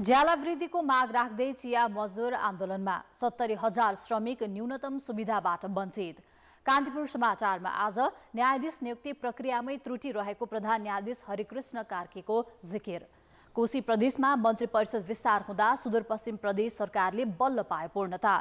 ज्याला वृद्धिको माग राख्दै चिया मजदुर आन्दोलनमा 70,000 श्रमिक न्यूनतम सुविधाबाट वञ्चित। कान्तिपुर समाचारमा आज न्यायाधीश नियुक्ति प्रक्रियामै त्रुटि रहेको प्रधान न्यायाधीश हरिकृष्ण कार्कीको जिकिर। कोशी प्रदेशमा मन्त्री परिषद विस्तार हुँदा सुदूरपश्चिम प्रदेश सरकारले बल्ल पाए पूर्णता।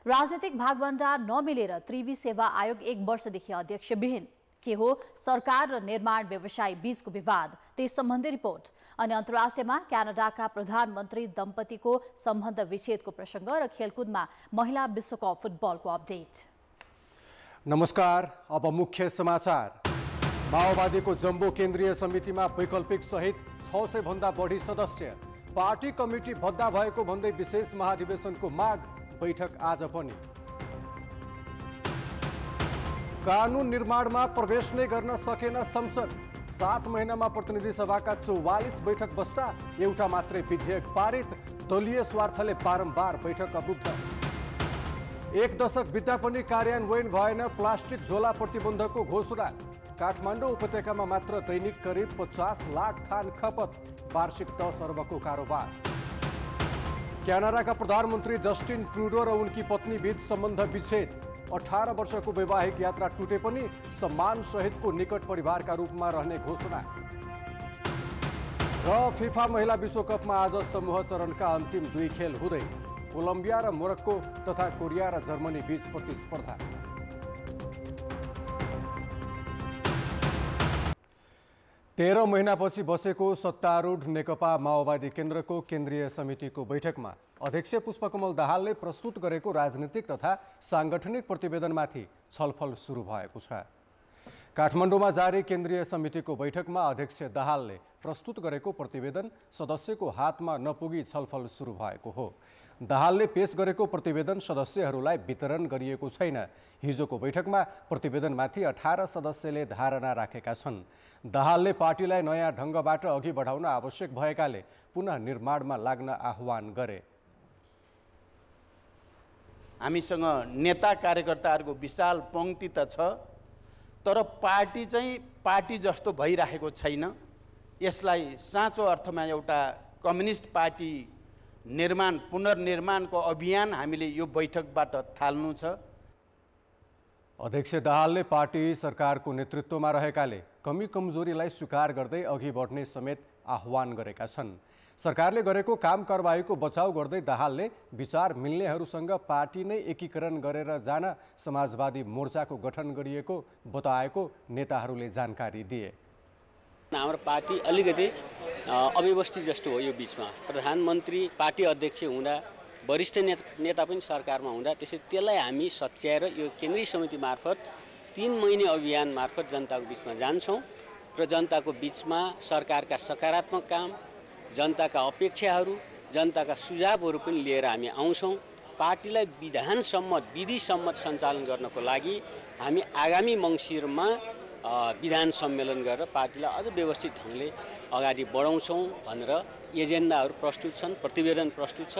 राजनीतिक भागभण्डा नमिलेर त्रिवी सेवा आयोग 1 वर्षदेखि अध्यक्षविहीन। के हो सरकार र निर्माण व्यवसायी बीचको विवाद, त्यस सम्बन्धी रिपोर्ट। अनि अन्तर्राष्ट्रियमा क्यानाडाका प्रधानमन्त्री दम्पतिको सम्बन्ध विच्छेदको प्रसङ्ग र खेलकुदमा महिला विश्वकप फुटबलको अपडेट। नमस्कार, अब मुख्य समाचार। माओवादीको जम्बो केन्द्रीय समितिमा वैकल्पिक सहित 600 भन्दा बढी सदस्य। पार्टी कमिटी भद्दा भएको भन्दै विशेष महाधिवेशनको माग। बैठक आज पनि। कानून निर्माणमा प्रवेश नै गर्न सकेन संसद। 7 महिनामा प्रतिनिधि सभाका 44 बैठक बस्दा एउटा मात्रै विधेयक पारित। दलीय स्वार्थले बारम्बार बैठक अवरुद्ध। 1 दशक बित्दा पनि कार्यान्वयन भएन प्लास्टिक झोला प्रतिबन्धको घोषणा। काठमाडौँ उपत्यकामा मात्र दैनिक करिब 50 लाख थान खपत। वार्षिक 10 अर्बको कारोबार। क्यानाडाका प्रधानमन्त्री जस्टिन ट्रुडो र उनकी पत्नी बीच सम्बन्ध विच्छेद। 18 वर्षको वैवाहिक यात्रा टुटे पनि सम्मान सहितको निकट परिवारका रूपमा रहने घोषणा। र फिफा महिला विश्वकपमा आज समूह चरणका अन्तिम 2 खेल हुँदै। कोलम्बिया र मोरक्को तथा कोरिया र जर्मनी बीच प्रतिस्पर्धा। तेह्र महिनापछि बसेको सत्तारूढ नेकपा माओवादी केन्द्रको केन्द्रीय समितिको बैठकमा अध्यक्ष पुष्पकमल दाहालले प्रस्तुत गरेको राजनीतिक तथा सांगठनिक प्रतिवेदनमाथि छलफल सुरु भएको छ। काठमाडौँमा जारी केन्द्रीय समितिको बैठकमा अध्यक्ष दाहालले प्रस्तुत गरेको प्रतिवेदन सदस्यको हातमा नपुगी छलफल सुरु भएको हो। दाहालले पेश गरेको प्रतिवेदन सदस्यहरूलाई वितरण गरिएको छैन। हिजोको बैठकमा प्रतिवेदनमाथि 18 सदस्यले धारणा राखेका छन्। दाहालले पार्टीलाई नयाँ ढङ्गबाट अघि बढाउन आवश्यक भएकाले पुनः निर्माणमा लाग्न आह्वान गरे। हामीसँग नेता कार्यकर्ताहरूको विशाल पंक्ति त छ, तर पार्टी चाहिँ पार्टी जस्तो भइराखेको छैन। यसलाई साँचो अर्थमा एउटा कम्युनिस्ट पार्टी निर्माण पुनर्निर्माणको अभियान हामीले यो बैठकबाट थाल्नु छ। अध्यक्ष दाहालले पार्टी सरकारको नेतृत्वमा रहेकाले कमी कमजोरीलाई स्वीकार गर्दै अघि बढ्ने समेत आह्वान गरेका छन्। सरकारले गरेको काम कारबाहीको बचाउ गर्दै दाहालले विचार मिल्नेहरूसँग पार्टी नै एकीकरण गरेर जान समाजवादी मोर्चाको गठन गरिएको बताएको नेताहरूले जानकारी दिए। हाम्रो पार्टी अलिकति अव्यवस्थित जस्तो हो। यो बीचमा प्रधानमन्त्री पार्टी अध्यक्ष हुँदा वरिष्ठ नेता पनि सरकारमा हुँदा त्यसलाई हामी सच्याएर यो केन्द्रीय समिति मार्फत 3 महिने अभियान मार्फत जनताको बीचमा जान्छौँ र जनताको बीचमा सरकारका सकारात्मक काम, जनताका अपेक्षाहरू, जनताका सुझावहरू पनि लिएर हामी आउँछौँ। पार्टीलाई विधि सम्मत सञ्चालन गर्नको लागि हामी आगामी मङ्सिरमा विधान सम्मेलन गरेर पार्टीलाई अझ व्यवस्थित ढङ्गले अगाडि बढाउँछौँ भनेर एजेन्डाहरू प्रस्तुत छन्, प्रतिवेदन प्रस्तुत छ।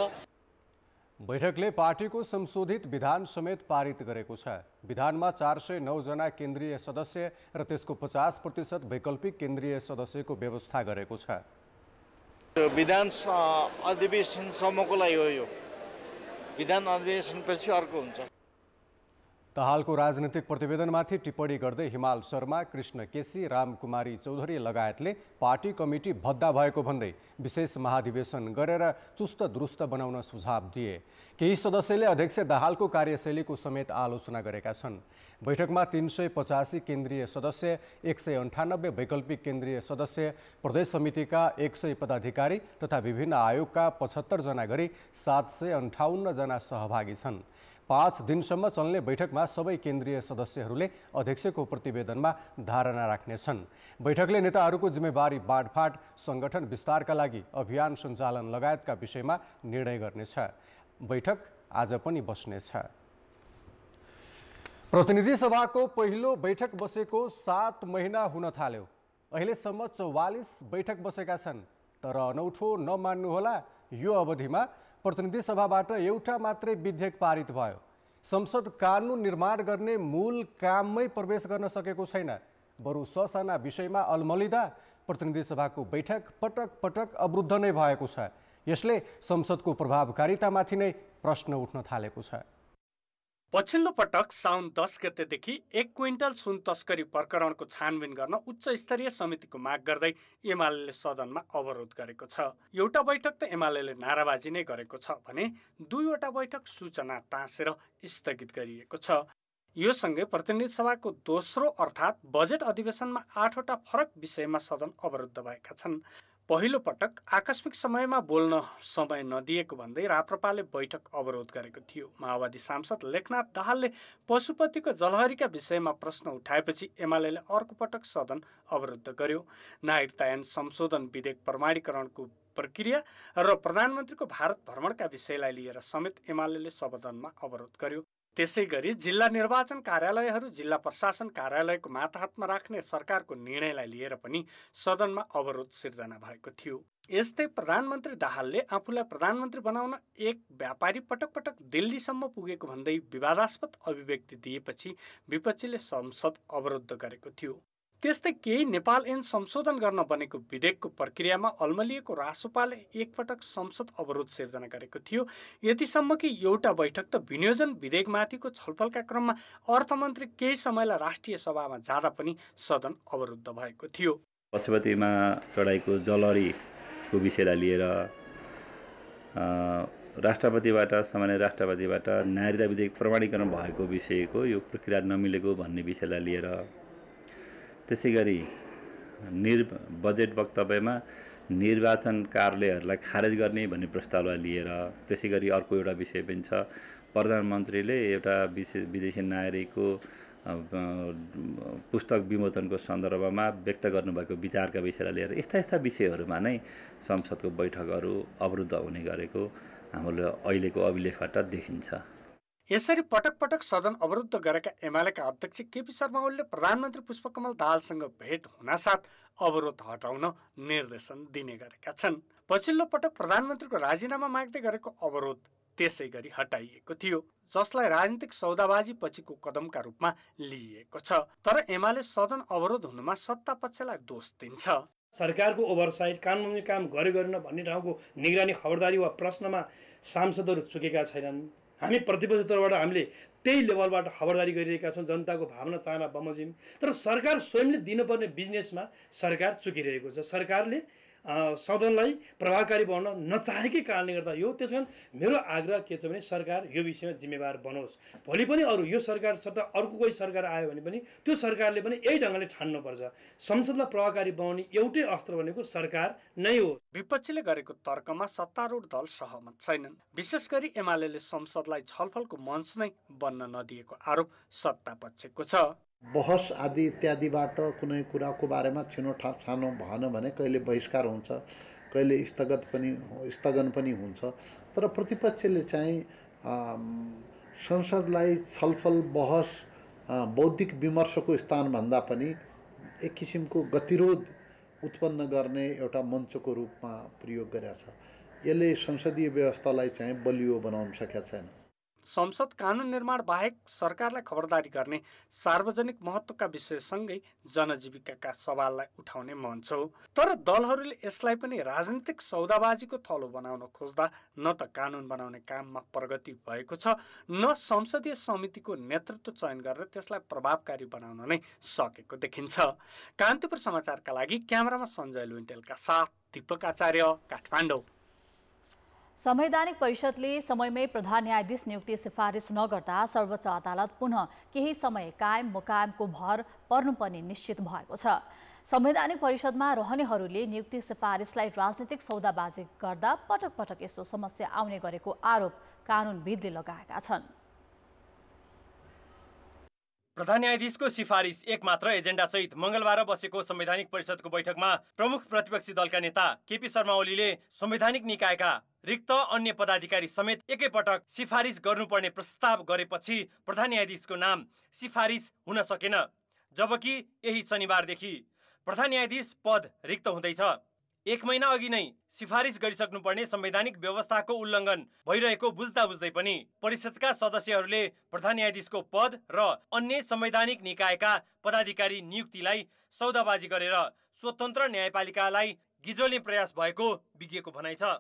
बैठकले पार्टीको संशोधित विधान समेत पारित गरेको छ। विधानमा 409 जना केन्द्रीय सदस्य र त्यसको 50% वैकल्पिक केन्द्रीय सदस्यको व्यवस्था गरेको छ। विधान अधिवेशनसम्मको लागि हो यो। विधान अधिवेशनपछि अर्को हुन्छ। दाहालको राजनीतिक प्रतिवेदनमाथि टिप्पणी गर्दै हिमाल शर्मा, कृष्ण केसी, रामकुमारी चौधरी लगायतले पार्टी कमिटी भद्दा भएको भन्दै विशेष महाधिवेशन गरेर चुस्त दुरुस्त बनाउन सुझाव दिए। केही सदस्यले अध्यक्ष दाहालको कार्यशैलीको समेत आलोचना गरेका छन्। बैठकमा 385 केन्द्रीय सदस्य, 198 वैकल्पिक केन्द्रीय सदस्य, प्रदेश समितिका 100 पदाधिकारी तथा विभिन्न आयोगका 75 जना गरी 758 जना सहभागी छन्। 5 दिनसम्म चल्ने बैठकमा सबै केन्द्रीय सदस्यहरूले अध्यक्षको प्रतिवेदनमा धारणा राख्नेछन्। बैठकले नेताहरूको जिम्मेवारी बाँडफाँड, सङ्गठन विस्तारका लागि अभियान सञ्चालन लगायतका विषयमा निर्णय गर्नेछ। बैठक आज पनि बस्नेछ। प्रतिनिधि सभाको पहिलो बैठक बसेको 7 महिना हुन थाल्यो। अहिलेसम्म 44 बैठक बसेका छन्। तर अनौठो नमान्नुहोला, यो अवधिमा प्रतिनिधि सभाबाट एउटा मात्रै विधेयक पारित भयो। संसद कानुन निर्माण गर्ने मूल काममै प्रवेश गर्न सकेको छैन। बरु ससाना विषयमा अलमलिँदा प्रतिनिधि सभाको बैठक पटक पटक अवरुद्ध नै भएको छ। यसले संसदको प्रभावकारितामाथि नै प्रश्न उठ्न थालेको छ। पछिल्लो पटक साउन 10 गतेदेखि 1 क्विन्टल सुन तस्करी प्रकरणको छानबिन गर्न उच्च स्तरीय समितिको माग गर्दै एमाले सदनमा अवरोध गरेको छ। एउटा बैठक त एमाले नाराबाजी नै गरेको छ भने 2वटा बैठक सूचना टाँसेर स्थगित गरिएको छ। यो सँगै प्रतिनिधि सभाको दोस्रो अर्थात् बजेट अधिवेशनमा 8वटा फरक विषयमा सदन अवरुद्ध भएका छन्। पहिलो पटक आकस्मिक समयमा बोल्न समय नदिएको भन्दै राप्रपाले बैठक अवरोध गरेको थियो। माओवादी सांसद लेखनाथ दाहालले पशुपतिको जलहरीका विषयमा प्रश्न उठाएपछि एमालेले अर्को पटक सदन अवरुद्ध गर्यो। नागरिकता ऐन संशोधन विधेयक प्रमाणीकरणको प्रक्रिया र प्रधानमन्त्रीको भारत भ्रमणका विषयलाई लिएर समेत एमालेले सदनमा अवरोध गर्यो। त्यसै गरी जिल्ला निर्वाचन कार्यालयहरू जिल्ला प्रशासन कार्यालयको माताहतमा राख्ने सरकारको निर्णयलाई लिएर पनि सदनमा अवरोध सिर्जना भएको थियो। यस्तै प्रधानमन्त्री दाहालले आफूलाई प्रधानमन्त्री बनाउन एक व्यापारी पटक पटक दिल्लीसम्म पुगेको भन्दै विवादास्पद अभिव्यक्ति दिएपछि विपक्षीले संसद अवरुद्ध गरेको थियो। त्यस्तै केही नेपाल ऐन संशोधन गर्न बनेको विधेयकको प्रक्रियामा अल्मलिएको रासोपाले एकपटक संसद अवरोध सिर्जना गरेको थियो। यतिसम्म कि एउटा बैठक त विनियोजन विधेयकमाथिको छलफलका क्रममा अर्थमन्त्री केही समयलाई राष्ट्रिय सभामा जाँदा पनि सदन अवरुद्ध भएको थियो। पशुपतिमा चढाएको जलहरीको विषयलाई लिएर राष्ट्रपतिबाट सामान्य राष्ट्रपतिबाट नागरिकता विधेयक प्रमाणीकरण भएको विषयको यो प्रक्रिया नमिलेको भन्ने विषयलाई लिएर, त्यसै गरी बजेट वक्तव्यमा निर्वाचन कार्यालयहरूलाई खारेज गर्ने भन्ने प्रस्तावलाई लिएर, त्यसै गरी अर्को एउटा विषय पनि छ प्रधानमन्त्रीले एउटा विदेशी नागरिकको पुस्तक विमोचनको सन्दर्भमा व्यक्त गर्नुभएको विचारका विषयलाई लिएर यस्ता विषयहरूमा नै संसदको बैठकहरू अवरुद्ध हुने गरेको हाम्रो अहिलेको अभिलेखबाट देखिन्छ। यसरी पटक पटक सदन अवरुद्ध गरेका एमालेका अध्यक्ष केपी शर्मा ओलीले प्रधानमन्त्री पुष्पकमल दाहालसँग भेट हुनासाथ अवरोध हटाउन निर्देशन दिने गरेका छन्। पछिल्लो पटक प्रधानमन्त्रीको राजीनामा माग्दै गरेको अवरोध त्यसै गरी हटाइएको थियो, जसलाई राजनीतिक सौदाबाजी पछिको कदमका रूपमा लिइएको छ। तर एमाले सदन अवरोध हुनुमा सत्ता पक्षलाई दोष दिन्छ। सरकारको ओभरसाइट कानुनी काम गर्यो गरेन भन्ने ठाउँको निगरानी खबरदारी वा प्रश्नमा सांसदहरू चुकेका छैनन्। हामी प्रतिपक्ष तर्फबाट हामीले त्यही लेभलबाट खबरदारी गरिरहेका छौँ, जनताको भावना चाहना बमोजिम। तर सरकार स्वयंले दिनुपर्ने बिजनेसमा सरकार चुकिरहेको छ। सरकारले सदनलाई प्रभावकारी बनाउन नचाहेकै कारणले गर्दा यो। त्यसकारण मेरो आग्रह के छ भने सरकार यो विषयमा जिम्मेवार बनोस्। भोलि पनि अरू यो सरकार सट्टा अर्को कोही सरकार आयो भने पनि त्यो सरकारले पनि यही ढङ्गले ठान्नुपर्छ। संसदलाई प्रभावकारी बनाउने एउटै अस्त्र भनेको सरकार नै हो। विपक्षीले गरेको तर्कमा सत्तारूढ दल सहमत छैनन्। विशेष गरी एमालेले संसदलाई छलफलको मञ्च नै बन्न नदिएको आरोप सत्ता पक्षको छ। बहस आदि इत्यादिबाट कुनै कुराको बारेमा छानो भएन भने कहिले बहिष्कार हुन्छ, कहिले स्थगन पनि हुन्छ। तर प्रतिपक्षले चाहिँ संसदलाई छलफल बहस बौद्धिक विमर्शको स्थानभन्दा पनि एक किसिमको गतिरोध उत्पन्न गर्ने एउटा मञ्चको रूपमा प्रयोग गरेका छ। यसले संसदीय व्यवस्थालाई चाहिँ बलियो बनाउन सकेका छैन। संसद कानुन निर्माण बाहेक सरकारलाई खबरदारी गर्ने सार्वजनिक महत्त्वका विषयसँगै जनजीविकाका सवाललाई उठाउने मञ्च हो। तर दलहरूले यसलाई पनि राजनीतिक सौदाबाजीको थलो बनाउन खोज्दा न त कानुन बनाउने काममा प्रगति भएको छ, न संसदीय समितिको नेतृत्व चयन गरेर त्यसलाई प्रभावकारी बनाउन नै सकेको देखिन्छ। कान्तिपुर समाचारका लागि क्यामेरामा सञ्जय लुइन्टेलका साथ दीपक आचार्य, काठमाडौँ। संवैधानिक परिषदले समयमै प्रधान न्यायाधीश नियुक्ति सिफारिस नगर्दा सर्वोच्च अदालत पुनः केही समय कायम मुकायमको भर पर्नुपर्ने निश्चित भएको छ। संवैधानिक परिषदमा रहनेहरूले नियुक्ति सिफारिसलाई राजनीतिक सौदाबाजी गर्दा पटक पटक यस्तो समस्या आउने गरेको आरोप कानुनविदले लगाएका छन्। प्रधान न्यायाधीशको सिफारिस एक मात्र एजेन्डा सहित मंगलबार बसेको संवैधानिक परिषदको बैठकमा प्रमुख प्रतिपक्षी दलका नेता केपी शर्मा ओलीले संवैधानिक निकायका रिक्त अन्य पदाधिकारी समेत एकैपटक सिफारिस गर्नुपर्ने प्रस्ताव गरेपछि प्रधान न्यायाधीशको नाम सिफारिस हुन सकेन। जबकि यही शनिबारदेखि प्रधान न्यायाधीश पद रिक्त हुँदैछ। 1 महिना अघि नै सिफारिस गरिसक्नुपर्ने संवैधानिक व्यवस्थाको उल्लङ्घन भइरहेको बुझ्दा बुझ्दै पनि परिषदका सदस्यहरूले प्रधान न्यायाधीशको पद र अन्य संवैधानिक निकायका पदाधिकारी नियुक्तिलाई सौदाबाजी गरेर स्वतन्त्र न्यायपालिकालाई गिजोल्ने प्रयास भएको विज्ञको भनाइ छ।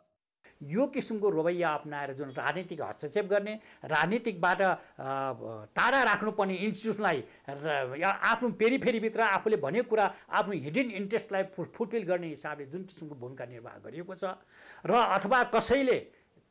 यो किसिमको रवैया अपनाएर जुन राजनीतिक हस्तक्षेप गर्ने, राजनीतिकबाट टाढा राख्नुपर्ने इन्स्टिट्युसनलाई आफ्नो पेरिफेरीभित्र आफूले भनेको कुरा आफ्नो हिडन इन्ट्रेस्टलाई फुलफिल गर्ने हिसाबले जुन किसिमको भूमिका निर्वाह गरिएको छ र अथवा कसैले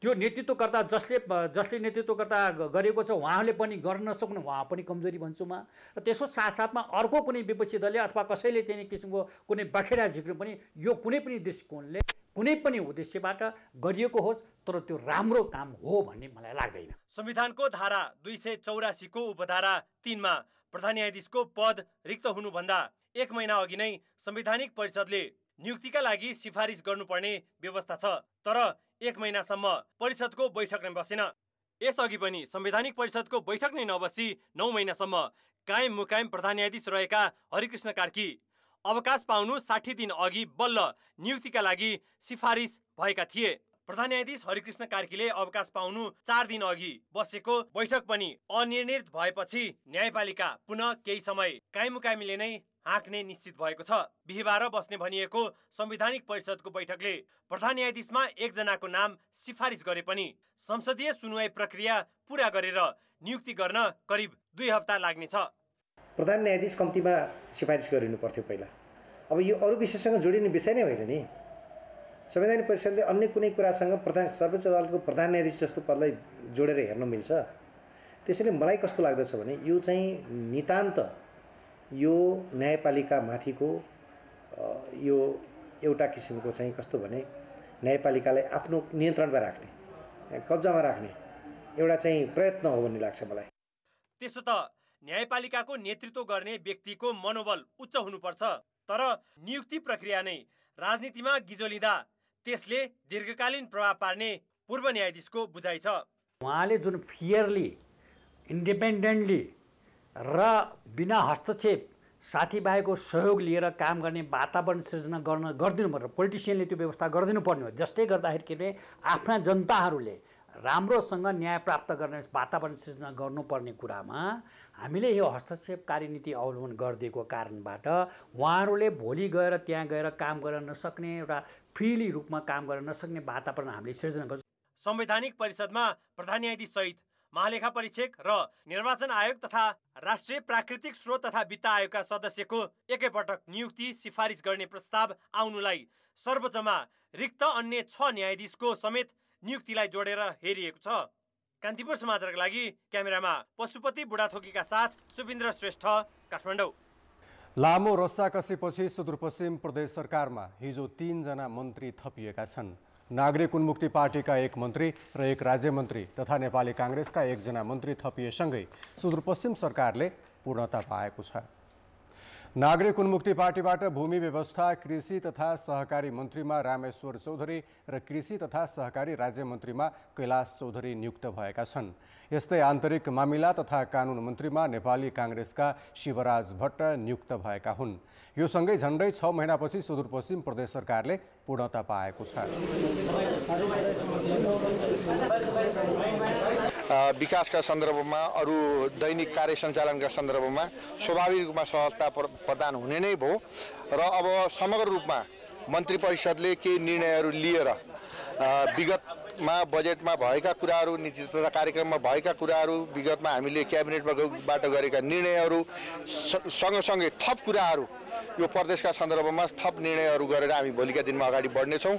त्यो नेतृत्वकर्ता जसले नेतृत्वकर्ता गरेको छ उहाँले पनि गर्न नसक्नु उहाँ पनि कमजोरी भन्छु म। र त्यसको साथसाथमा अर्को कुनै विपक्षी दलले अथवा कसैले त्यही किसिमको कुनै बखेडा झिक्नु पनि यो कुनै पनि दृष्टिकोणले कुनै पनि उद्देश्यबाट गरिएको होस्, तर त्यो राम्रो काम हो भन्ने मलाई लाग्दैन। संविधानको धारा 284 को उपधारा 3 मा प्रधान न्यायाधीशको पद रिक्त हुनुभन्दा 1 महिना अघि नै संवैधानिक परिषदले नियुक्तिका लागि सिफारिस गर्नुपर्ने व्यवस्था छ, तर 1 महिनासम्म परिषदको बैठक नै बसेन। यसअघि पनि संवैधानिक परिषदको बैठक नै नबसी 9 महिनासम्म कायम मुकायम प्रधान न्यायाधीश रहेका हरिकृष्ण कार्की अवकाश पाउनु 60 दिन अघि बल्ल नियुक्तिका लागि सिफारिस भएका थिए। प्रधान न्यायाधीश हरिकृष्ण कार्कीले अवकाश पाउनु 4 दिन अघि बसेको बैठक पनि अनिर्णित भएपछि न्यायपालिका पुनः केही समय कायम मुकायमले नै हाँक्ने निश्चित भएको छ। बिहिबार बस्ने भनिएको संवैधानिक परिषदको बैठकले प्रधान न्यायाधीशमा 1 जनाको नाम सिफारिस गरे पनि संसदीय सुनुवाई प्रक्रिया पूरा गरेर नियुक्ति गर्न करिब 2 हप्ता लाग्नेछ। प्रधान न्यायाधीश कम्तीमा सिफारिस गरिनु पर्थ्यो पहिला। अब यो अरू विषयसँग जोडिने विषय नै होइन नि। संवैधानिक परिषदले अन्य कुनै कुरासँग सर्वोच्च अदालतको प्रधान न्यायाधीश जस्तो पदलाई जोडेर हेर्न मिल्छ। त्यसैले मलाई कस्तो लाग्दछ भने यो चाहिँ नितान्त यो न्यायपालिका माथिको यो एउटा किसिमको चाहिँ कस्तो भने न्यायपालिकालाई आफ्नो नियन्त्रणमा राख्ने, कब्जामा राख्ने एउटा चाहिँ प्रयत्न हो भन्ने लाग्छ मलाई। त्यसो त न्यायपालिकाको नेतृत्व गर्ने व्यक्तिको मनोबल उच्च हुनुपर्छ, तर नियुक्ति प्रक्रिया नै राजनीतिमा गिजोलिँदा त्यसले दीर्घकालीन प्रभाव पार्ने पूर्व न्यायाधीशको बुझाइ छ। उहाँले जुन फियरली, इन्डिपेन्डेन्टली र बिना हस्तक्षेप साथीभाइको सहयोग लिएर काम गर्ने वातावरण सृजना गरिदिनु पर्छ। पोलिटिसियनले त्यो व्यवस्था गरिदिनु पर्ने हो, जसले गर्दाखेरि के अरे आफ्ना जनताहरूले राम्रोसँग न्याय प्राप्त गर्ने वातावरण सृजना गर्नुपर्ने कुरामा हामीले यो हस्तक्षेपकारी नीति अवलम्बन गरिदिएको कारणबाट उहाँहरूले भोलि गएर त्यहाँ गएर काम गर्न नसक्ने, एउटा फ्रिली रूपमा काम गर्न नसक्ने वातावरण हामीले सृजना गर्छौँ। संवैधानिक परिषदमा प्रधान न्यायाधीश सहित महालेखा परीक्षक र निर्वाचन आयोग तथा राष्ट्रिय प्राकृतिक स्रोत तथा वित्त आयोगका सदस्यको एकैपटक नियुक्ति सिफारिस गर्ने प्रस्ताव आउनुलाई सर्वोच्चमा रिक्त अन्य 6 न्यायाधीशको समेत नियुक्तिलाई जोडेर हेरिएको छ। कान्तिपुर समाचारका लागि क्यामेरामा पशुपति बुढाथोकीका साथ सुबिन्द्र श्रेष्ठ, काठमाडौँ। लामो रस्साकसीपछि सुदूरपश्चिम प्रदेश सरकारमा हिजो 3 जना मन्त्री थपिएका छन्। नागरिक उन्मुक्ति पार्टीका 1 मन्त्री र 1 राज्यमन्त्री तथा नेपाली काङ्ग्रेसका 1 जना मन्त्री थपिएसँगै सुदूरपश्चिम सरकारले पूर्णता पाएको छ। नागरिक उन्मुक्ति पार्टीबाट भूमि व्यवस्था, कृषि तथा सहकारी मन्त्रीमा रामेश्वर चौधरी र कृषि तथा सहकारी राज्यमन्त्रीमा कैलाश चौधरी नियुक्त भएका छन्। यस्तै आन्तरिक मामिला तथा कानुन मन्त्रीमा नेपाली काङ्ग्रेसका शिवराज भट्ट नियुक्त भएका हुन्। यो सँगै झन्डै 6 महिनापछि सुदूरपश्चिम प्रदेश सरकारले पूर्णता पाएको छ। विकासका सन्दर्भमा, अरू दैनिक कार्य सञ्चालनका सन्दर्भमा स्वाभाविक रूपमा सहजता प्रदान हुने नै भयो र अब समग्र रूपमा मन्त्री परिषदले केही निर्णयहरू लिएर विगतमा बजेटमा भएका कुराहरू, नीति तथा कार्यक्रममा भएका कुराहरू, विगतमा हामीले क्याबिनेटबाट गरेका निर्णयहरू सँगसँगै थप कुराहरू यो प्रदेशका सन्दर्भमा थप निर्णयहरू गरेर हामी भोलिका दिनमा अगाडि बढ्नेछौँ।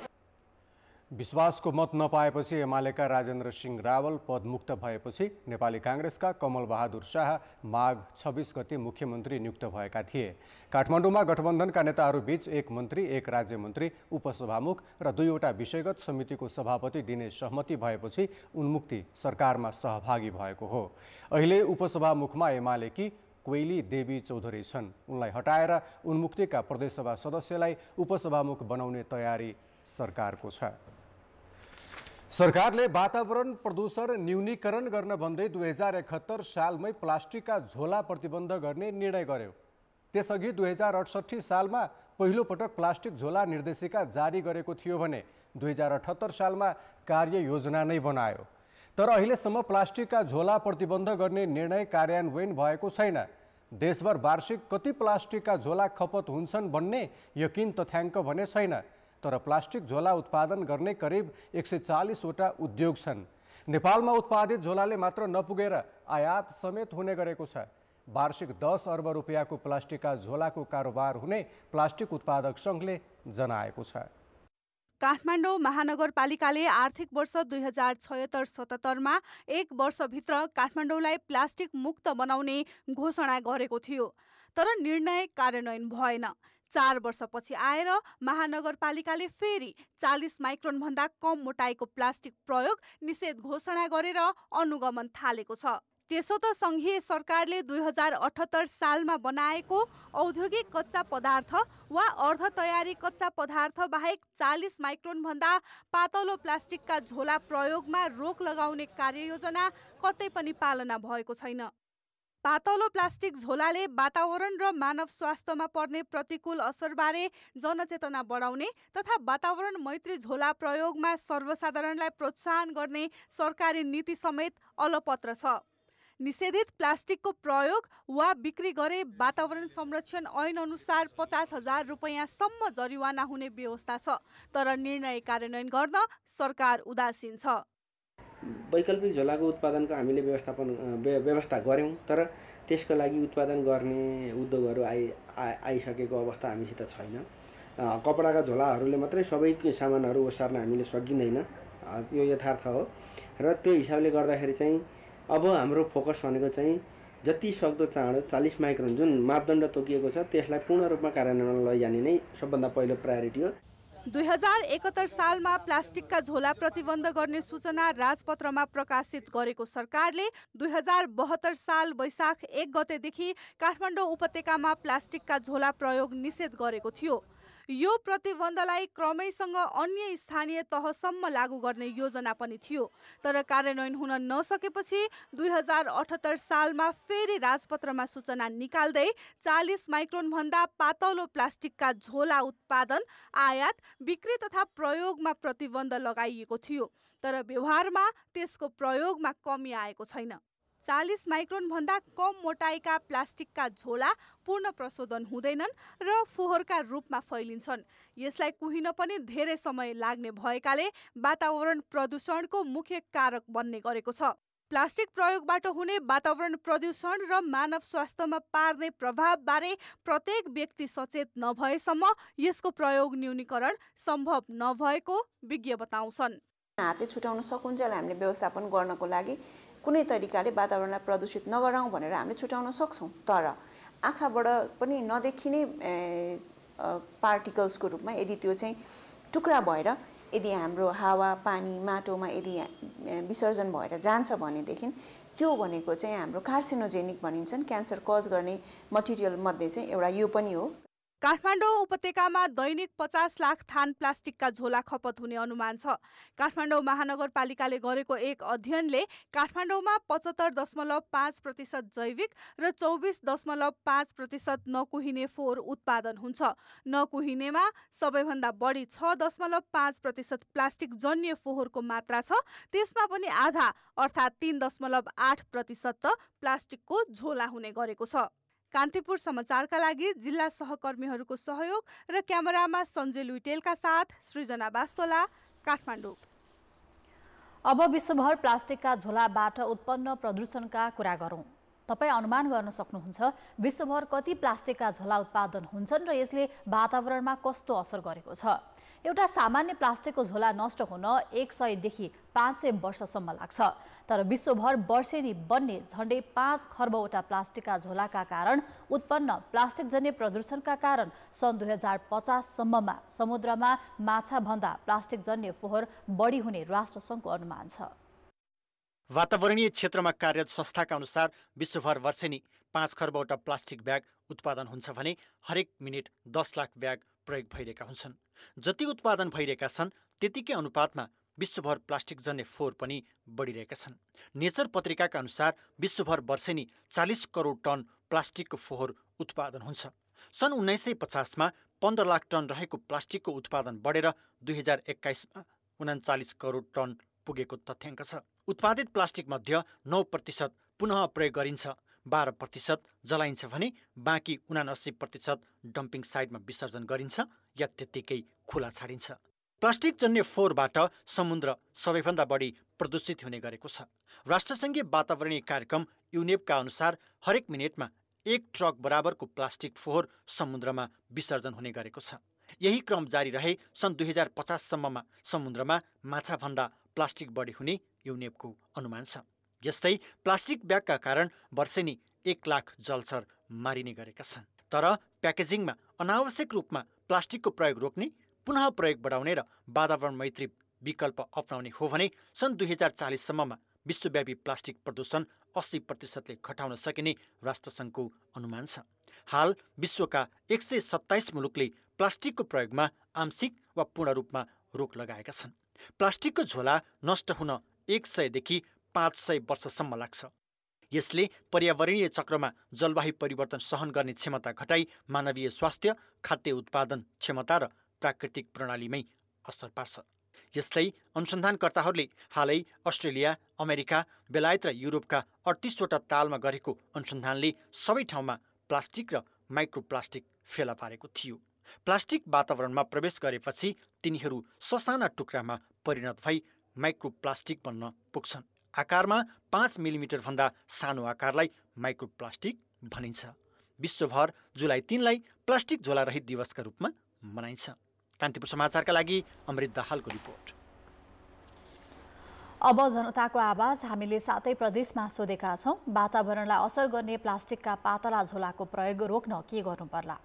विश्वासको मत नपाएपछि एमालेका राजेन्द्र सिंह रावल पदमुक्त भएपछि नेपाली काङ्ग्रेसका कमल बहादुर शाह माघ 26 गते मुख्यमन्त्री नियुक्त भएका थिए। काठमाडौँमा गठबन्धनका नेताहरूबीच 1 मन्त्री, 1 राज्यमन्त्री, उपसभामुख र 2वटा विषयगत समितिको सभापति दिने सहमति भएपछि उन्मुक्ति सरकारमा सहभागी भएको हो। अहिले उपसभामुखमा एमालेकी कोइली देवी चौधरी छन्। उनलाई हटाएर उन्मुक्तिका प्रदेशसभा सदस्यलाई उपसभामुख बनाउने तयारी सरकारको छ। सरकारले वातावरण प्रदूषण न्यूनीकरण गर्न भन्दै 2071 सालमै प्लास्टिकका झोला प्रतिबन्ध गर्ने निर्णय गर्यो। त्यसअघि 2068 सालमा पहिलो पटक प्लास्टिक झोला निर्देशिका जारी गरेको थियो भने 2078 सालमा कार्ययोजना नै बनायो। तर अहिलेसम्म प्लास्टिकका झोला प्रतिबन्ध गर्ने निर्णय कार्यान्वयन भएको छैन। देशभर वार्षिक कति प्लास्टिकका झोला खपत हुन्छन् भन्ने यकिन तथ्याङ्क भने छैन। तर प्लास्टिक झोला उत्पादन गर्ने करिब 140वटा उद्योग छन्। नेपालमा उत्पादित झोलाले मात्र नपुगेर आयात समेत हुने गरेको छ। वार्षिक 10 अर्ब रुपियाँको प्लास्टिकका झोलाको कारोबार हुने प्लास्टिक उत्पादक सङ्घले जनाएको छ। काठमाडौँ महानगरपालिकाले आर्थिक वर्ष 2076-77मा एक वर्षभित्र काठमाडौँलाई प्लास्टिक मुक्त बनाउने घोषणा गरेको थियो, तर निर्णय कार्यान्वयन भएन। 4 वर्षपछि आएर महानगरपालिकाले फेरि 40 माइक्रोनभन्दा कम मोटाइको प्लास्टिक प्रयोग निषेध घोषणा गरेर अनुगमन थालेको छ। त्यसो त सङ्घीय सरकारले 2078 सालमा बनाएको औद्योगिक कच्चा पदार्थ वा अर्ध तयारी कच्चा पदार्थ बाहेक 40 माइक्रोनभन्दा पातलो प्लास्टिकका झोला प्रयोगमा रोक लगाउने कार्ययोजना कतै पनि पालना भएको छैन। पातलो प्लास्टिक झोलाले वातावरण र मानव स्वास्थ्यमा पर्ने प्रतिकूल असरबारे जनचेतना बढाउने तथा वातावरण मैत्री झोला प्रयोगमा सर्वसाधारणलाई प्रोत्साहन गर्ने सरकारी नीति समेत अलपत्र छ। निषेधित प्लास्टिकको प्रयोग वा बिक्री गरे वातावरण संरक्षण ऐन अनुसार 50,000 रुपैयाँसम्म जरिवाना हुने व्यवस्था छ, तर निर्णय कार्यान्वयन गर्न सरकार उदासीन छ। वैकल्पिक झोलाको उत्पादनको हामीले व्यवस्था गऱ्यौँ, तर त्यसको लागि उत्पादन गर्ने उद्योगहरू आइसकेको अवस्था हामीसित छैन। कपडाका झोलाहरूले मात्रै सबै सामानहरू ओसार्न हामीले सकिँदैन, यो यथार्थ हो। र त्यो हिसाबले गर्दाखेरि चाहिँ अब हाम्रो फोकस भनेको चाहिँ जति सक्दो चाँडो 40 माइक्रोन जुन मापदण्ड तोकिएको छ त्यसलाई पूर्ण रूपमा कार्यान्वयनमा लैजाने नै सबभन्दा पहिलो प्रायोरिटी हो। 2071 सालमा प्लास्टिकका झोला प्रतिबन्ध गर्ने सूचना राजपत्रमा प्रकाशित गरेको सरकारले 2072 साल वैशाख 1 गतेदेखि काठमाडौँ उपत्यकामा प्लास्टिकका झोला प्रयोग निषेध गरेको थियो। यो प्रतिबन्धलाई क्रमैसँग अन्य स्थानीय तहसम्म लागू गर्ने योजना पनि थियो, तर कार्यान्वयन हुन नसकेपछि 2078 सालमा फेरि राजपत्रमा सूचना निकाल्दै 40 माइक्रोनभन्दा पातलो प्लास्टिकका झोला उत्पादन, आयात, बिक्री तथा प्रयोगमा प्रतिबन्ध लगाइएको थियो, तर व्यवहारमा त्यसको प्रयोगमा कमी आएको छैन। 40 माइक्रोनभन्दा कम मोटाइका प्लास्टिकका झोला पूर्ण प्रशोधन हुँदैनन् र फोहोरका रूपमा फैलिन्छन्। यसलाई कुहिन पनि धेरै समय लाग्ने भएकाले वातावरण प्रदूषणको मुख्य कारक बन्ने गरेको छ। प्लास्टिक प्रयोगबाट हुने वातावरण प्रदूषण र मानव स्वास्थ्यमा पार्ने प्रभावबारे प्रत्येक व्यक्ति सचेत नभएसम्म यसको प्रयोग न्यूनीकरण सम्भव नभएको विज्ञ बताउँछन्। हातले छुटाउन सकुन्जेल हामीले व्यवस्थापन गर्नको लागि कुनै तरिकाले वातावरणलाई प्रदूषित नगराउँ भनेर हामीले छुटाउन सक्छौँ, तर आँखाबाट पनि नदेखिने पार्टिकल्सको रूपमा यदि त्यो चाहिँ टुक्रा भएर यदि हाम्रो हावा, पानी, माटोमा यदि विसर्जन भएर जान्छ भनेदेखि त्यो भनेको चाहिँ हाम्रो कार्सिनोजेनिक भनिन्छन्, क्यान्सर कज गर्ने मटेरियल मध्ये चाहिँ एउटा यो पनि हो। काठमाडौँ उपत्यकामा दैनिक 50 लाख थान प्लास्टिकका झोला खपत हुने अनुमान छ। काठमाडौँ महानगरपालिकाले गरेको एक अध्ययनले काठमाडौँमा 75.5% जैविक र 24.5% नकुहिने फोहोर उत्पादन हुन्छ। नकुहिनेमा सबैभन्दा बढी 6.5% प्लास्टिक जन्य फोहोरको मात्रा छ, त्यसमा पनि आधा अर्थात् 3.8% त प्लास्टिकको झोला हुने गरेको छ। कान्तिपुर समाचारका लागि जिल्ला सहकर्मीहरूको सहयोग र क्यामेरामा सञ्जय लुइटेलका साथ सृजना बास्तोला, काठमाडौँ। अब विश्वभर प्लास्टिकका झोलाबाट उत्पन्न प्रदूषणका कुरा गरौँ। तपाईँ अनुमान गर्न सक्नुहुन्छ विश्वभर कति प्लास्टिकका झोला उत्पादन हुन्छन् र यसले वातावरणमा कस्तो असर गरेको छ। एउटा सामान्य प्लास्टिकको झोला नष्ट हुन 100 देखि 500 वर्षसम्म लाग्छ, तर विश्वभर वर्षेनी बन्ने झन्डै 5 खर्बवटा प्लास्टिकका झोलाका कारण उत्पन्न प्लास्टिकजन्य प्रदूषणका कारण सन् 2050 सम्ममा समुद्रमा माछाभन्दा प्लास्टिकजन्य फोहोर बढी हुने राष्ट्रसङ्घको अनुमान छ। वातावरणीय क्षेत्रमा कार्यरत संस्थाका अनुसार विश्वभर वर्षेनी 5 खर्बवटा प्लास्टिक ब्याग उत्पादन हुन्छ भने हरेक मिनेट 10 लाख ब्याग प्रयोग भइरहेका हुन्छन्। जति उत्पादन भइरहेका छन् त्यतिकै अनुपातमा विश्वभर प्लास्टिक जन्य फोहोर पनि बढिरहेका छन्। नेचर पत्रिकाका अनुसार विश्वभर वर्षेनी 40 करोड टन प्लास्टिकको फोहोर उत्पादन हुन्छ। सन् 1950मा 15 लाख टन रहेको प्लास्टिकको उत्पादन बढेर 2021मा 39 करोड टन पुगेको तथ्याङ्क छ। उत्पादित प्लास्टिक मध्ये 9% पुनः प्रयोग गरिन्छ, 12% जलाइन्छ भने बाँकी 79% डम्पिङ साइटमा विसर्जन गरिन्छ। यत्तिकै खुला छाडिन्छ। प्लास्टिक जन्य फोहोरबाट समुद्र सबैभन्दा बढी प्रदूषित हुने गरेको छ। राष्ट्रसङ्घीय वातावरणीय कार्यक्रम युनेपका अनुसार हरेक मिनेटमा 1 ट्रक बराबरको प्लास्टिक फोहोर समुद्रमा विसर्जन हुने गरेको छ। यही क्रम जारी रहे सन् 2050 सम्ममा समुद्रमा माछाभन्दा प्लास्टिक बढी हुने युनेपको अनुमान छ। यस्तै प्लास्टिक ब्यागका कारण वर्षेनी 1 लाख जलचर मारिने गरेका छन्। तर प्याकेजिङमा अनावश्यक रूपमा प्लास्टिकको प्रयोग रोक्ने, पुनः प्रयोग बढाउने र वातावरण मैत्री विकल्प अपनाउने हो भने सन् 2040 सम्ममा विश्वव्यापी प्लास्टिक प्रदूषण 80% घटाउन सकिने राष्ट्रसङ्घको अनुमान छ। हाल विश्वका 127 मुलुकले प्लास्टिकको प्रयोगमा आंशिक वा पूर्ण रूपमा रोक लगाएका छन्। प्लास्टिकको झोला नष्ट हुन 100 देखि 500 वर्षसम्म लाग्छ। यसले पर्यावरणीय चक्रमा जलवायु परिवर्तन सहन गर्ने क्षमता घटाई मानवीय स्वास्थ्य, खाद्य उत्पादन क्षमता र प्राकृतिक प्रणालीमै असर पार्छ। यस्तै अनुसन्धानकर्ताहरूले हालै अस्ट्रेलिया, अमेरिका, बेलायत र युरोपका 38वटा तालमा गरेको अनुसन्धानले सबै ठाउँमा प्लास्टिक र माइक्रोप्लास्टिक फेला पारेको थियो। प्लास्टिक वातावरणमा प्रवेश गरेपछि तिनीहरू ससाना टुक्रामा परिणत भई माइक्रोप्लास्टिक बन्न पुग्छन्। आकारमा 5 मिलिमिटर भन्दा सानो आकारलाई माइक्रोप्लास्टिक भनिन्छ। विश्वभर जुलाई 3 लाई प्लास्टिक झोला रहित दिवसका रूपमा मनाइन्छ। कान्तिपुर समाचारका लागि अमृत दाहालको रिपोर्ट। अब जनताको आवाज हामीले 7 प्रदेशमा सोधेका छौं। वातावरणलाई असर गर्ने प्लास्टिकका पातला झोलाको प्रयोग रोक्न के गर्नु पर्ला?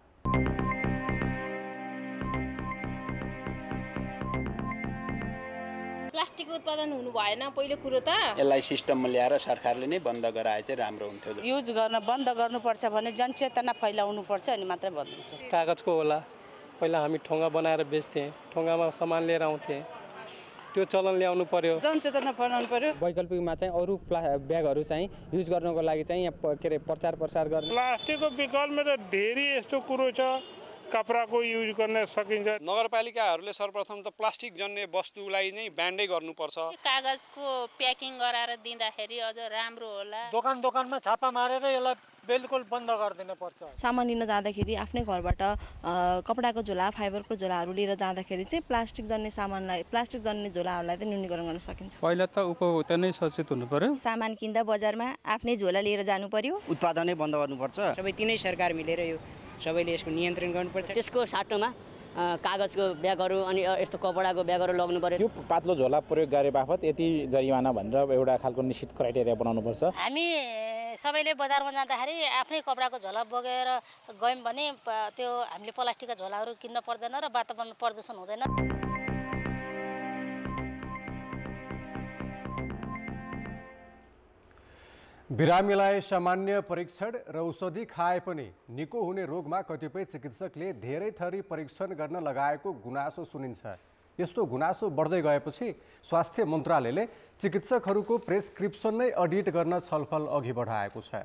प्लास्टिक उत्पादन हुनु भएन पहिलो कुरो त। यसलाई सिस्टममा ल्याएर सरकारले नै बन्द गराए चाहिँ राम्रो हुन्थ्यो। युज गर्न बन्द गर्नुपर्छ भने जनचेतना फैलाउनु पर्छ अनि मात्रै बन्द हुन्छ। कागजको होला, पहिला हामी ठोङ्गा बनाएर बेच्थेँ, ठोङ्गामा सामान लिएर आउँथेँ, त्यो चलन ल्याउनु पर्यो, जनचेतना फैलाउनु पर्यो। वैकल्पिकमा चाहिँ अरू ब्यागहरू चाहिँ युज गर्नको लागि चाहिँ के अरे प्रचार प्रसार गर्ने। प्लास्टिकको विकल्पमा त धेरै यस्तो कुरो छ, कपडाको युज गर्न सकिन्छ। नगरपालिकाहरूले सर्वप्रथम त प्लास्टिक जन्य वस्तुलाई नै ब्यान्डै गर्नुपर्छ। कागजको प्याकिङ गराएर दिँदाखेरि अझ राम्रो होला। दोकानमा छापा मारेर यसलाई बिल्कुल बन्द गरिदिनु पर्छ। सामान लिन जाँदाखेरि आफ्नै घरबाट कपडाको झोला, फाइबरको झोलाहरू लिएर जाँदाखेरि चाहिँ प्लास्टिक जन्ने झोलाहरूलाई चाहिँ न्यूनीकरण गर्न सकिन्छ। पहिला त उपभोक्ता नै सचेत हुनु पर्यो। सामान किन्दा बजारमा आफ्नै झोला लिएर जानु पर्यो। उत्पादनै बन्द गर्नुपर्छ। सबै तिनै सरकार मिलेर यो सबैले यसको नियन्त्रण गर्नुपर्छ। त्यसको साटोमा कागजको ब्यागहरू अनि यस्तो कपडाको ब्यागहरू लग्नु पर्यो। त्यो पातलो झोला प्रयोग गरे बापत यति जरिवाना भनेर एउटा खालको निश्चित क्राइटेरिया बनाउनुपर्छ। हामी सबैले बजारमा जाँदाखेरि आफ्नै कपडाको झोला बोकेर गयौँ भने त्यो हामीले प्लास्टिकका झोलाहरू किन्न पर्दैन र वातावरण प्रदूषण हुँदैन। बिरामीलाई सामान्य परीक्षण र औषधि खाए पनि निको हुने रोगमा कतिपय चिकित्सकले धेरै थरी परीक्षण गर्न लगाएको गुनासो सुनिन्छ। यस्तो गुनासो बढ्दै गएपछि स्वास्थ्य मन्त्रालयले चिकित्सकहरूको प्रेस्क्रिप्सन नै अडिट गर्न छलफल अघि बढाएको छ।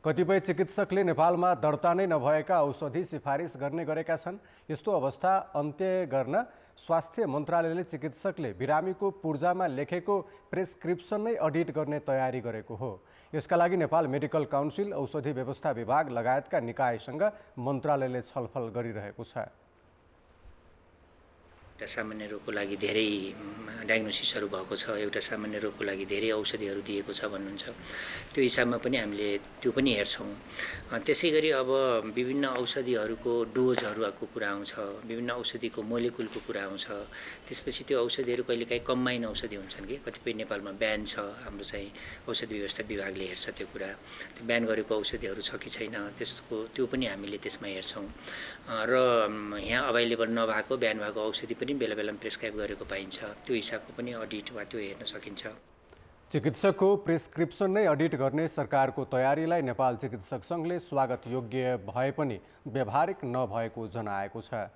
कतिपय चिकित्सकले नेपालमा दर्ता नै नभएका औषधि सिफारिस गर्ने गरेका छन्। यस्तो अवस्था अन्त्य गर्न स्वास्थ्य मन्त्रालयले चिकित्सकले बिरामीको पूर्जामा लेखेको प्रेस्क्रिप्सन नै अडिट गर्ने तयारी गरेको हो। यसका लागि नेपाल मेडिकल काउन्सिल, औषधि व्यवस्था विभाग लगायतका निकायसँग मन्त्रालयले छलफल गरिरहेको छ। एउटा सामान्य रोगको लागि धेरै डायग्नोसिसहरू भएको छ, एउटा सामान्य रोगको लागि धेरै औषधिहरू दिएको छ भन्नुहुन्छ। त्यो हिसाबमा पनि हामीले त्यो पनि हेर्छौँ। त्यसै गरी अब विभिन्न औषधिहरूको डोजहरूको कुरा आउँछ, विभिन्न औषधिको मोलिकुलको कुरा आउँछ। त्यसपछि त्यो औषधिहरू कहिलेकाहीँ कम्बाइन औषधि हुन्छन् कि कतिपय नेपालमा ब्यान छ। हाम्रो चाहिँ औषधि व्यवस्था विभागले हेर्छ त्यो कुरा, त्यो ब्यान गरेको औषधिहरू छ कि छैन त्यो पनि हामीले त्यसमा हेर्छौँ। र यहाँ अभाइलेबल नभएको ब्यान भएको औषधि पनि बेला बेलामा प्रेस्क्राइब गरेको पाइन्छ। त्यो हिसाबको पनि अडिट वा त्यो हेर्न सकिन्छ। चिकित्सकको प्रेस्क्रिप्सन नै अडिट गर्ने सरकारको तयारीलाई नेपाल चिकित्सक सङ्घले स्वागत योग्य भए पनि व्यावहारिक नभएको जनाएको छ।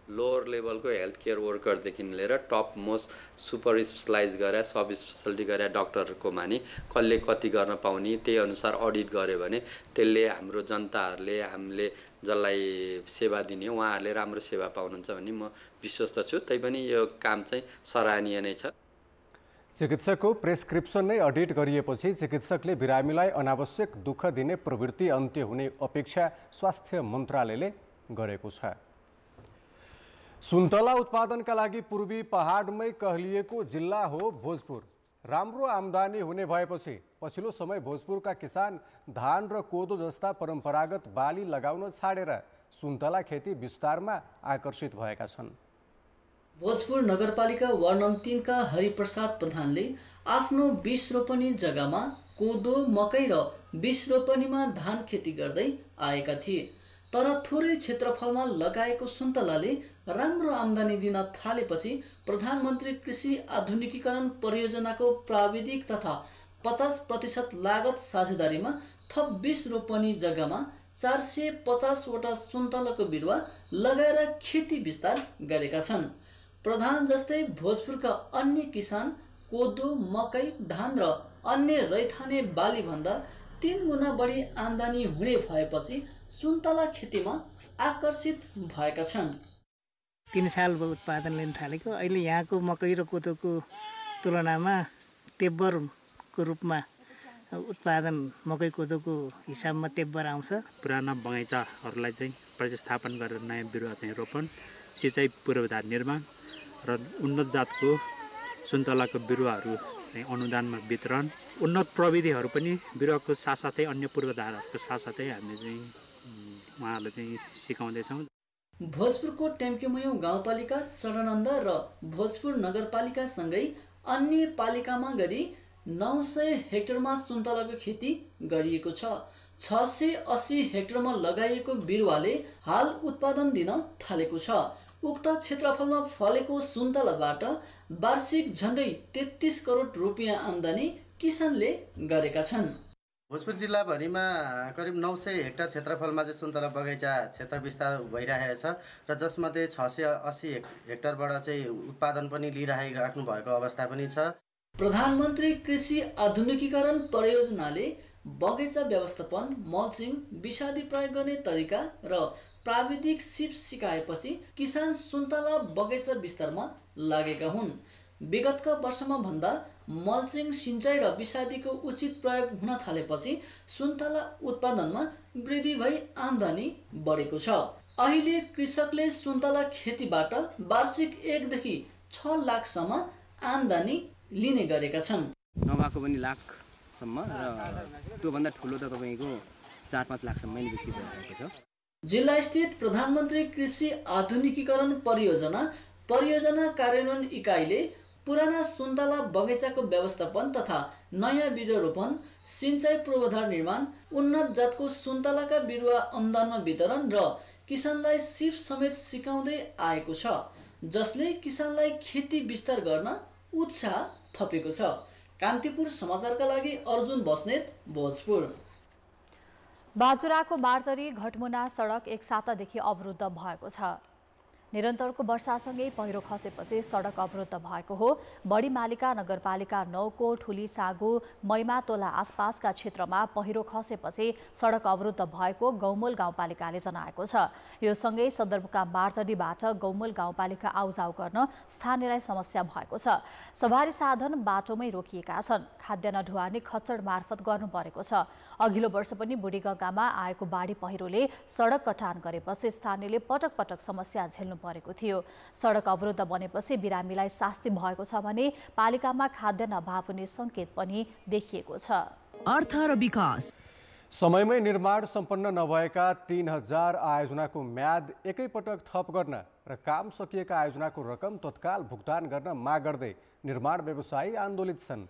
लोअर लेभलको हेल्थ केयर वर्करदेखि लिएर टप मोस्ट सुपर स्पेसलाइज गरे सब स्पेसलिटी गरे डक्टरको मानि कसले कति गर्न पाउने त्यही अनुसार अडिट गर्यो भने त्यसले हाम्रो जनताहरूले हामीले जसलाई सेवा दिने उहाँहरूले राम्रो सेवा पाउनुहुन्छ भन्ने म विश्वस्त छु। तैपनि यो काम चाहिँ सराहनीय नै छ। चिकित्सकको प्रेस्क्रिप्सन नै अडिट गरिएपछि चिकित्सकले बिरामीलाई अनावश्यक दुःख दिने प्रवृत्ति अन्त्य हुने अपेक्षा स्वास्थ्य मन्त्रालयले गरेको छ। सुन्तला उत्पादनका लागि पूर्वी पहाडमै कहलिएको जिल्ला हो भोजपुर। राम्रो आम्दानी हुने भएपछि पछिल्लो समय भोजपुरका किसान धान र कोदो जस्ता परम्परागत बाली लगाउन छाडेर सुन्तला खेती विस्तारमा आकर्षित भएका छन्। भोजपुर नगरपालिका वार्ड नम्बर 3 का हरिप्रसाद प्रधानले आफ्नो 20 रोपनी जग्गामा कोदो, मकै र 20 रोपनीमा धान खेती गर्दै आएका थिए। तर थोरै क्षेत्रफलमा लगाएको सुन्तलाले राम्रो आम्दानी दिन थालेपछि प्रधानमन्त्री कृषि आधुनिकीकरण परियोजनाको प्राविधिक तथा 50% लागत साझेदारीमा थप 20 रोपनी जग्गामा 450 वटा सुन्तलाको बिरुवा लगाएर खेती विस्तार गरेका छन्। प्रधान जस्तै भोजपुरका अन्य किसान कोदो, मकै, धान र अन्य रैथाने बाली भन्दा 3 गुणा बढी आम्दानी हुने भएपछि सुन्तला खेतीमा आकर्षित भएका छन्। 3 साल भयो उत्पादन लिन थालेको। अहिले यहाँको मकै र कोदोको तुलनामा तेब्बरको रूपमा उत्पादन मकै कोदोको हिसाबमा तेब्बर आउँछ। पुराना बगैँचाहरूलाई चाहिँ प्रतिस्थापन गरेर नयाँ बिरुवा चाहिँ रोपन, सिँचाइ पूर्वाधार निर्माण र उन्नत जातको सुन्तलाको बिरुवाहरू चाहिँ अनुदानमा वितरण, उन्नत प्रविधिहरू पनि बिरुवाको साथसाथै अन्य पूर्वाधारहरूको साथसाथै हामीले चाहिँ उहाँहरूलाई चाहिँ सिकाउँदैछौँ। भोजपुरको टेम्केमयो गाउँपालिका, सडानन्द र भोजपुर नगरपालिकासँगै अन्य पालिकामा गरी 900 हेक्टरमा सुन्तलाको खेती गरिएको छ। 680 हेक्टरमा लगाइएको बिरुवाले हाल उत्पादन दिन थालेको छ। उक्त क्षेत्रफलमा फलेको सुन्तलाबाट वार्षिक झन्डै 33 करोड रुपियाँ आम्दानी किसानले गरेका छन्। भोजपुर जिल्लाभरिमा करिब 900 हेक्टर क्षेत्रफलमा चाहिँ सुन्तला बगैँचा क्षेत्र विस्तार भइरहेको छ र जसमध्ये 680 हेक्टरबाट चाहिँ उत्पादन पनि लिइराख्नु भएको अवस्था पनि छ। प्रधानमन्त्री कृषि आधुनिकीकरण परियोजनाले बगैँचा व्यवस्थापन, मल्चिङ, विषादी प्रयोग गर्ने तरिका र प्राविधिक सिप सिकाएपछि किसान सुन्तला बगैँचा विस्तारमा लागेका हुन्। विगतका वर्षमा भन्दा मल्चिङ, सिँचाइ र विषादीको उचित प्रयोग हुन थालेपछि सुन्तला उत्पादनमा वृद्धि भई आम्दानी बढेको छ। अहिले कृषकले सुन्तला खेतीबाट वार्षिक 1 देखि 6 लाखसम्म आम्दानी लिने गरेका छन्। नभएको पनि लाखसम्म र त्योभन्दा ठुलो त तपाईँको 4-5 लाखसम्म नै बिक्री भइरहेको छ। जिल्ला स्थित प्रधानमन्त्री कृषि आधुनिकीकरण परियोजना कार्यान्वयन इकाइले पुराना सुन्तला बगैँचाको व्यवस्थापन तथा नयाँ बिरुवा रोपन, सिँचाइ पूर्वाधार निर्माण, उन्नत जातको सुन्तलाका बिरुवा अनुदानमा वितरण र किसानलाई सिप समेत सिकाउँदै आएको छ, जसले किसानलाई खेती विस्तार गर्न उत्साह थपेको छ। कान्तिपुर समाचारका लागि अर्जुन बस्नेत, भोजपुर। बाजुराको मार्तरी घटमुना सडक 1 सातादेखि अवरुद्ध भएको छ। निरन्तरको वर्षासँगै पहिरो खसेपछि सडक अवरुद्ध भएको हो। बढीमालिका नगरपालिका 9 को ठुली सागु, मैमातोला आसपासका क्षेत्रमा पहिरो खसेपछि सडक अवरुद्ध भएको गौमूल गाउँपालिकाले जनाएको छ। यो सँगै सदरमुकाम मार्तरीबाट गौमूल गाउँपालिका आउजाउ गर्न स्थानीयलाई समस्या भएको छ। सवारी साधन बाटोमै रोकिएका छन्। खाद्यान्न ढुवानी खच्चड मार्फत गर्नु परेको छ। अघिल्लो वर्ष पनि बुढीगङ्गामा आएको बाढी पहिरोले सडक कटान गरेपछि स्थानीयले पटक पटक समस्या झेल्नु परेको थियो। सडक अवरुद्ध बनेपछि बिरामीलाई शास्ति भएको छ भने पालिकामा खाद्यान्न अभाव हुने संकेत पनि देखिएको छ। अर्थ र विकास समयमै निर्माण सम्पन्न नभएका 3000 आयोजनाको म्याद एकैपटक थप गर्न र काम सकिएका आयोजनाको रकम तत्काल भुक्तान गर्न माग गर्दै निर्माण व्यवसायी आन्दोलित छन्।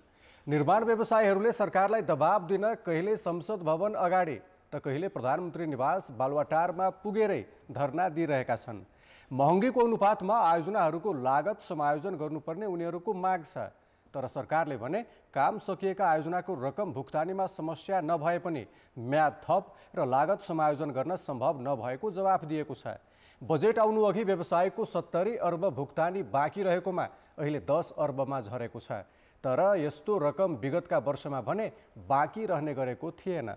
निर्माण व्यवसायीहरूले सरकारलाई दबाब दिन कहिले संसद भवन अगाडि त कहिले प्रधानमन्त्री निवास बालुवाटारमा पुगेरै धरना दिइरहेका छन्। महँगीको अनुपातमा आयोजनाहरूको लागत समायोजन गर्नुपर्ने उनीहरूको माग छ। तर सरकारले भने काम सकिएका आयोजनाको रकम भुक्तानीमा समस्या नभए पनि म्याद थप र लागत समायोजन गर्न सम्भव नभएको जवाफ दिएको छ। बजेट आउनुअघि व्यवसायको 70 अर्ब भुक्तानी बाँकी रहेकोमा अहिले 10 अर्बमा झरेको छ। तर यस्तो रकम विगतका वर्षमा भने बाँकी रहने गरेको थिएन।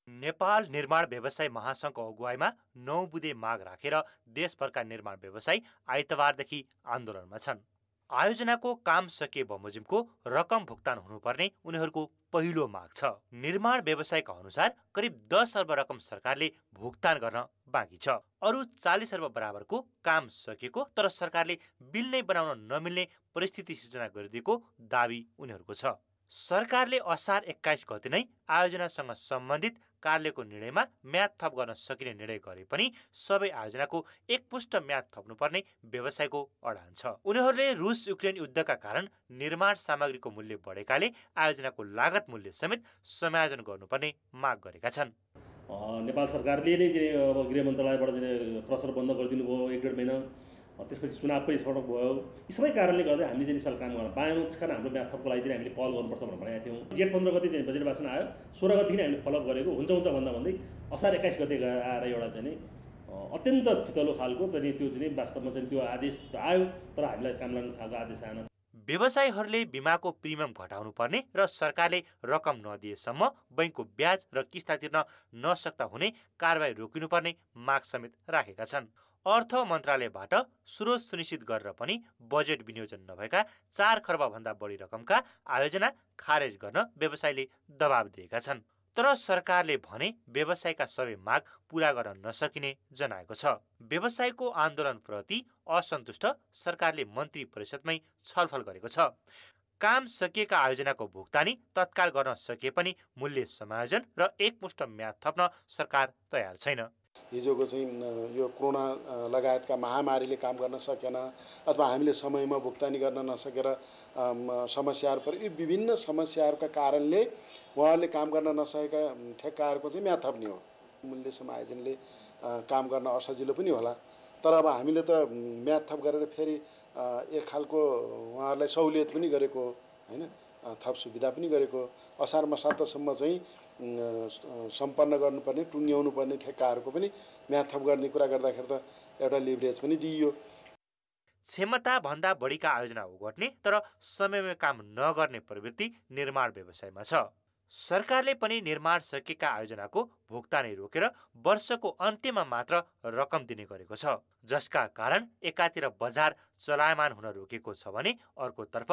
नेपाल निर्माण व्यवसाय महासङ्घको अगुवाईमा 9 बुँदे माग राखेर देशभरका निर्माण व्यवसायी आइतबारदेखि आन्दोलनमा छन्। आयोजनाको काम सकिए बमोजिमको रकम भुक्तान हुनुपर्ने उनीहरूको पहिलो माग छ। निर्माण व्यवसायका अनुसार करिब 10 अर्ब रकम सरकारले भुक्तान गर्न बाँकी छ। अरु 40 अर्ब बराबरको काम सकिएको तर सरकारले बिल नै बनाउन नमिल्ने परिस्थिति सिर्जना गरिदिएको दाबी उनीहरूको छ। सरकारले असार 21 गते नै आयोजनासँग सम्बन्धित कार्यालयको निर्णयमा म्याद थप गर्न सकिने निर्णय गरे पनि सबै आयोजनाको एकमुष्ट म्याद थप्नुपर्ने व्यवसायको अडान छ। उनीहरूले रुस युक्रेन युद्धका कारण निर्माण सामग्रीको मूल्य बढेकाले आयोजनाको लागत मूल्य समेत समायोजन गर्नुपर्ने माग गरेका छन्। नेपाल सरकारले नै अब गृह मन्त्रालयबाट क्रसर बन्द गरिदिनु भयो 1-1.5 महिना, त्यसपछि चुनाव पनि स्पटक भयो। यी सबै कारणले गर्दा हामीले चाहिँ यसपालि काम गर्न पाएनौँ। त्यस कारण हाम्रो म्याद थपको लागि चाहिँ हामीले पहल गर्नुपर्छ भनेर भनेका थियौँ। जेठ 15 गते चाहिँ बजेट भाषण आयो, 16 गतेदेखि हामीले फलोअप गरेको हुन्छ भन्दै असार 21 गते आएर एउटा चाहिँ अत्यन्त फितलो खालको चाहिँ त्यो चाहिँ वास्तवमा चाहिँ त्यो आदेश आयो तर हामीलाई काम लाग्ने खालको आदेश आएन। व्यवसायीहरूले बिमाको प्रिमियम घटाउनु पर्ने र सरकारले रकम नदिएसम्म बैंकको ब्याज र किस्ता तिर्न नसक्दा हुने कारबाही रोकिनुपर्ने माग समेत राखेका छन्। अर्थ मन्त्रालयबाट स्रोत सुनिश्चित गरेर पनि बजेट विनियोजन नभएका 4 खर्ब भन्दा बढी रकमका आयोजना खारेज गर्न व्यवसायीले दबाब दिएका छन्। तर सरकारले भने व्यवसायका सबै माग पूरा गर्न नसकिने जनाएको छ। व्यवसायको आन्दोलनप्रति असन्तुष्ट सरकारले मन्त्री परिषदमै छलफल गरेको छ। काम सकिएका आयोजनाको भुक्तानी तत्काल गर्न सकिए पनि मूल्य समायोजन र एकमुष्ट म्याद थप्न सरकार तयार छैन। हिजोको चाहिँ यो कोरोना लगायतका महामारीले काम गर्न सकेन अथवा हामीले समयमा भुक्तानी गर्न नसकेर समस्याहरू पर यी विभिन्न समस्याहरूका कारणले उहाँहरूले काम गर्न नसकेका ठेक्काहरूको चाहिँ म्याद थप्ने हो। मूल्य समायोजनले काम गर्न असजिलो पनि होला तर अब हामीले त म्याद थप गरेर फेरि एक खालको उहाँहरूलाई सहुलियत पनि गरेको हैन, थप सुविधा पनि गरेको। असार मसान्तसम्म चाहिँ सम्पन्न गर्नुपर्ने टुङ्ग्याउनु पर्ने ठेक्काहरूको पनि म्याद थप गर्ने कुरा गर्दाखेरि त एउटा लिभरेज पनि दिइयो। क्षमता भन्दा बढीका आयोजना उगट्ने तर समयमा काम नगर्ने प्रवृत्ति निर्माण व्यवसायमा छ। सरकारले पनि निर्माण सकिएका आयोजनाको भुक्तानी रोकेर वर्षको अन्त्यमा मात्र रकम दिने गरेको छ, जसका कारण एकातिर बजार चलायमान हुन रोकेको छ भने अर्कोतर्फ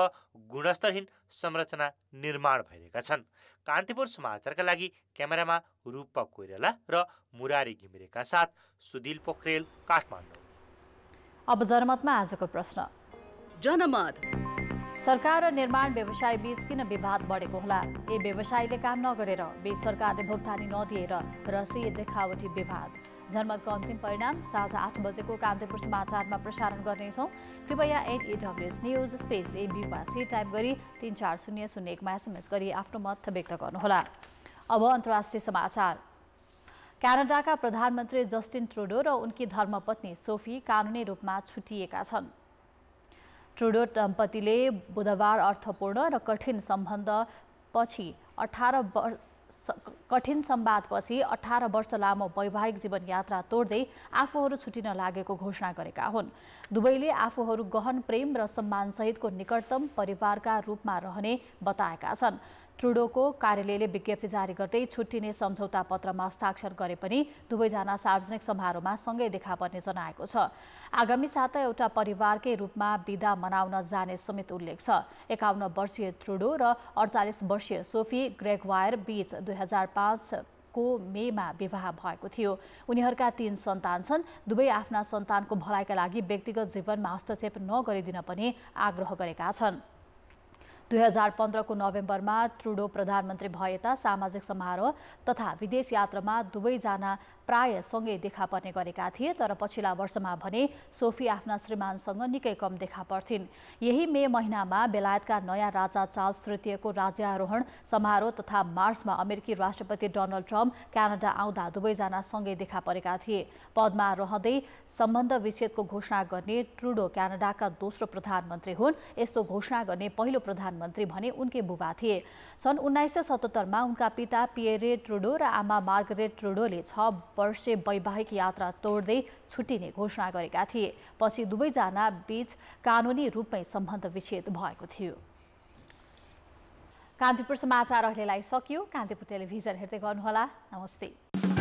गुणस्तरहीन संरचना निर्माण भइरहेका छन्। कान्तिपुर समाचारका लागि क्यामेरामा रूपक कोइराला र मुरारी घिमिरेका साथ सुदिल पोखरेल, काठमाडौँ। अब जनमतमा आजको प्रश्न। जनमत सरकार र निर्माण व्यवसाय बीच किन विवाद बढेको होला? ए व्यवसायीले काम नगरेर, बी सरकारले भुक्तानी नदिएर र सी देखावटी विवाद। जनमतको अन्तिम परिणाम साँझ 8 बजेको कान्तिपुर समाचारमा प्रसारण गर्नेछौँ। कृपया NEWS news space ABYC type गरी 34001मा SMS गरी आफ्नो मत व्यक्त गर्नुहोला। अब अन्तर्राष्ट्रिय समाचार। क्यानाडाका प्रधानमन्त्री जस्टिन ट्रुडो र उनकी धर्मपत्नी सोफी कानुनी रूपमा छुट्टिएका छन्। ट्रुडो दम्पतिले बुधबार अर्थपूर्ण र कठिन सम्वादपछि 18 वर्ष लामो वैवाहिक जीवन यात्रा तोड्दै आफूहरू छुटिन लागेको घोषणा गरेका हुन्। दुवैले आफूहरू गहन प्रेम र सम्मानसहितको निकटतम परिवारका रूपमा रहने बताएका छन्। ट्रुडोको कार्यालयले विज्ञप्ति जारी गर्दै छुट्टिने सम्झौता पत्रमा हस्ताक्षर गरे पनि दुवैजना सार्वजनिक समारोहमा सँगै देखा पर्ने जनाएको छ। आगामी साता एउटा परिवारकै रूपमा बिदा मनाउन जाने समेत उल्लेख छ। 51 वर्षीय ट्रुडो र 48 वर्षीय सोफी ग्रेगवायर बीच 2005 को मेमा विवाह भएको थियो। उनीहरूका 3 सन्तान छन्। दुवै आफ्ना सन्तानको भलाइका लागि व्यक्तिगत जीवनमा हस्तक्षेप नगरिदिन पनि आग्रह गरेका छन्। 2015 को नोभेम्बरमा ट्रुडो प्रधानमन्त्री भएता सामाजिक समारोह तथा विदेश यात्रामा दुवैजना प्राय सँगै देखा पर्ने गरेका थिए, तर पछिल्ला वर्षमा भने सोफी आफ्ना श्रीमानसँग निकै कम देखा पर्थिन्। यही मे महिनामा बेलायतका नयाँ राजा चार्ल्स तृतीयको राज्यारोहण समारोह तथा मार्चमा अमेरिकी राष्ट्रपति डोनाल्ड ट्रम्प क्यानाडा आउँदा दुवैजना सँगै देखा परेका थिए। पदमा रहँदै सम्बन्ध विच्छेदको घोषणा गर्ने ट्रुडो क्यानाडाका दोस्रो प्रधानमन्त्री हुन्। यस्तो घोषणा गर्ने पहिलो प्रधानमन्त्री भने उनकै बुबा थिए। सन् 1977मा उनका पिता पियरे ट्रुडो र आमा मार्गरेट ट्रुडोले 6 वर्षे वैवाहिक यात्रा तोड्दै छुट्टिने घोषणा गरेका थिए। पछि दुवैजना बीच कानुनी रूपमै सम्बन्ध विच्छेद भएको थियो। कान्तिपुर समाचार अहिलेलाई सकियो। कान्तिपुर टेलिभिजन हेर्दै गर्नुहोला। नमस्ते।